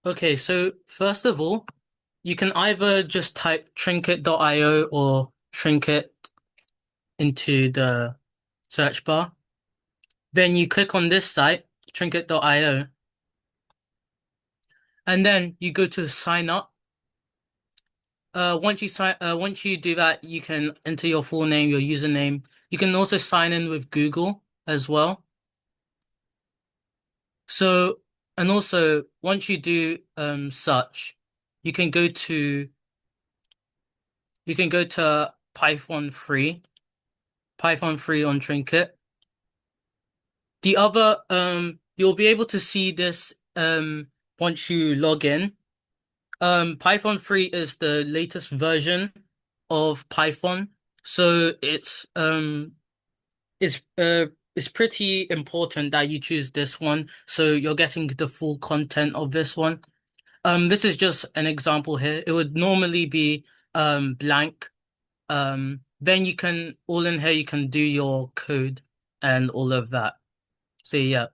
Okay, so first of all, you can either just type trinket.io or trinket into the search bar. Then you click on this site, trinket.io, and then you go to sign up. Once you do that, you can enter your full name, your username. You can also sign in with Google as well. So, and also once you do such, you can go to you can go to Python 3 on Trinket. You'll be able to see this once you log in. Python 3 is the latest version of Python, so it's pretty important that you choose this one, so you're getting the full content of this one. This is just an example here. It would normally be blank. Then you can all in here you can do your code and all of that. So yeah.